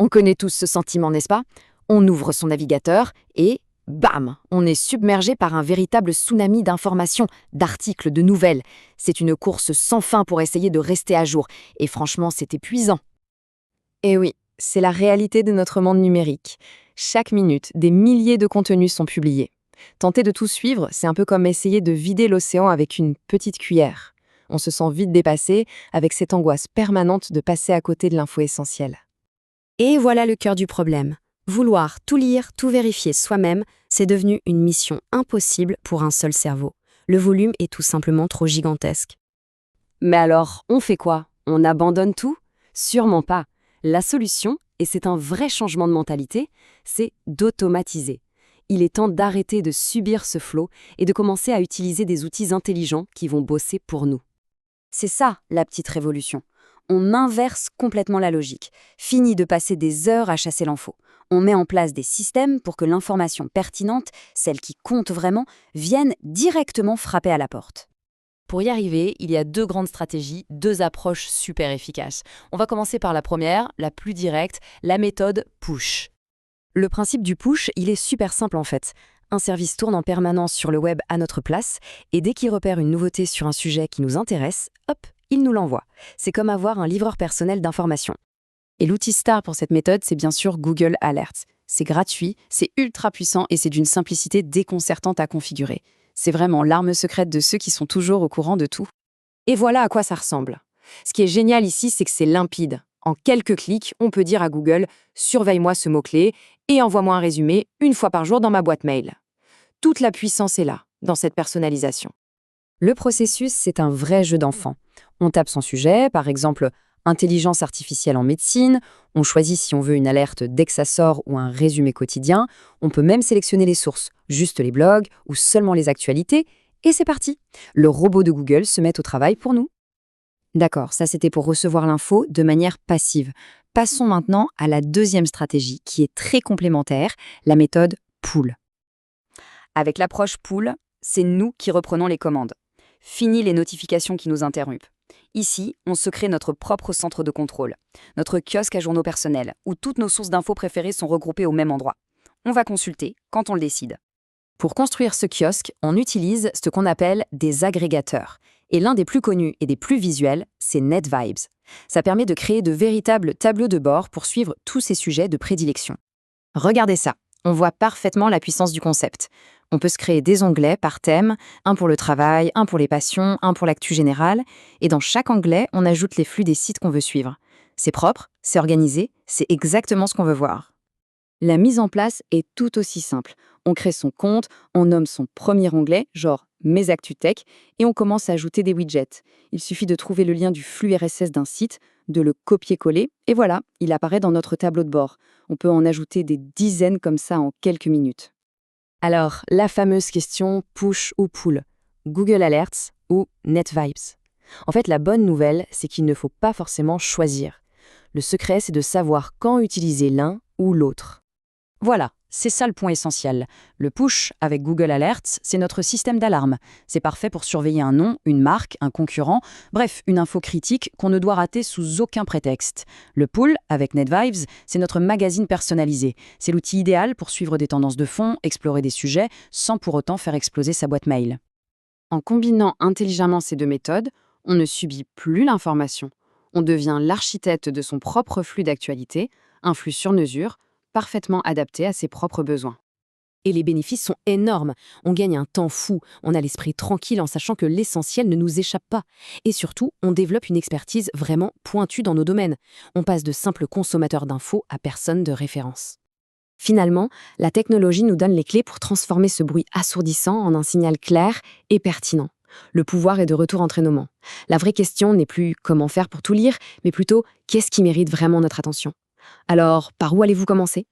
On connaît tous ce sentiment, n'est-ce pas? On ouvre son navigateur et bam! On est submergé par un véritable tsunami d'informations, d'articles, de nouvelles. C'est une course sans fin pour essayer de rester à jour. Et franchement, c'est épuisant. Et oui, c'est la réalité de notre monde numérique. Chaque minute, des milliers de contenus sont publiés. Tenter de tout suivre, c'est un peu comme essayer de vider l'océan avec une petite cuillère. On se sent vite dépassé, avec cette angoisse permanente de passer à côté de l'info essentielle. Et voilà le cœur du problème. Vouloir tout lire, tout vérifier soi-même, c'est devenu une mission impossible pour un seul cerveau. Le volume est tout simplement trop gigantesque. Mais alors, on fait quoi? On abandonne tout? Sûrement pas. La solution, et c'est un vrai changement de mentalité, c'est d'automatiser. Il est temps d'arrêter de subir ce flot et de commencer à utiliser des outils intelligents qui vont bosser pour nous. C'est ça, la petite révolution. On inverse complètement la logique. Fini de passer des heures à chasser l'info. On met en place des systèmes pour que l'information pertinente, celle qui compte vraiment, vienne directement frapper à la porte. Pour y arriver, il y a 2 grandes stratégies, 2 approches super efficaces. On va commencer par la première, la plus directe, la méthode push. Le principe du push, il est super simple en fait. Un service tourne en permanence sur le web à notre place, et dès qu'il repère une nouveauté sur un sujet qui nous intéresse, hop, il nous l'envoie. C'est comme avoir un livreur personnel d'informations. Et l'outil star pour cette méthode, c'est bien sûr Google Alerts. C'est gratuit, c'est ultra puissant et c'est d'une simplicité déconcertante à configurer. C'est vraiment l'arme secrète de ceux qui sont toujours au courant de tout. Et voilà à quoi ça ressemble. Ce qui est génial ici, c'est que c'est limpide. En quelques clics, on peut dire à Google « Surveille-moi ce mot-clé et envoie-moi un résumé une fois par jour dans ma boîte mail ». Toute la puissance est là, dans cette personnalisation. Le processus, c'est un vrai jeu d'enfant. On tape son sujet, par exemple « Intelligence artificielle en médecine », on choisit si on veut une alerte dès que ça sort ou un résumé quotidien, on peut même sélectionner les sources, juste les blogs ou seulement les actualités, et c'est parti. Le robot de Google se met au travail pour nous. D'accord, ça c'était pour recevoir l'info de manière passive. Passons maintenant à la deuxième stratégie, qui est très complémentaire, la méthode pull. Avec l'approche pull, c'est nous qui reprenons les commandes. Fini les notifications qui nous interrompent. Ici, on se crée notre propre centre de contrôle, notre kiosque à journaux personnels, où toutes nos sources d'infos préférées sont regroupées au même endroit. On va consulter quand on le décide. Pour construire ce kiosque, on utilise ce qu'on appelle des agrégateurs. Et l'un des plus connus et des plus visuels, c'est NetVibes. Ça permet de créer de véritables tableaux de bord pour suivre tous ces sujets de prédilection. Regardez ça, on voit parfaitement la puissance du concept. On peut se créer des onglets par thème, un pour le travail, un pour les passions, un pour l'actu générale, et dans chaque onglet, on ajoute les flux des sites qu'on veut suivre. C'est propre, c'est organisé, c'est exactement ce qu'on veut voir. La mise en place est tout aussi simple. On crée son compte, on nomme son premier onglet, genre Mes Actus Tech, et on commence à ajouter des widgets. Il suffit de trouver le lien du flux RSS d'un site, de le copier-coller, et voilà, il apparaît dans notre tableau de bord. On peut en ajouter des dizaines comme ça en quelques minutes. Alors, la fameuse question push ou pull, Google Alerts ou NetVibes. En fait, la bonne nouvelle, c'est qu'il ne faut pas forcément choisir. Le secret, c'est de savoir quand utiliser l'un ou l'autre. Voilà, c'est ça le point essentiel. Le push avec Google Alerts, c'est notre système d'alarme. C'est parfait pour surveiller un nom, une marque, un concurrent, bref, une info critique qu'on ne doit rater sous aucun prétexte. Le pull avec NetVibes, c'est notre magazine personnalisé. C'est l'outil idéal pour suivre des tendances de fond, explorer des sujets, sans pour autant faire exploser sa boîte mail. En combinant intelligemment ces deux méthodes, on ne subit plus l'information. On devient l'architecte de son propre flux d'actualité, un flux sur mesure, parfaitement adapté à ses propres besoins. Et les bénéfices sont énormes. On gagne un temps fou, on a l'esprit tranquille en sachant que l'essentiel ne nous échappe pas. Et surtout, on développe une expertise vraiment pointue dans nos domaines. On passe de simples consommateurs d'infos à personnes de référence. Finalement, la technologie nous donne les clés pour transformer ce bruit assourdissant en un signal clair et pertinent. Le pouvoir est de retour entre nos mains. La vraie question n'est plus comment faire pour tout lire, mais plutôt qu'est-ce qui mérite vraiment notre attention. Alors, par où allez-vous commencer ?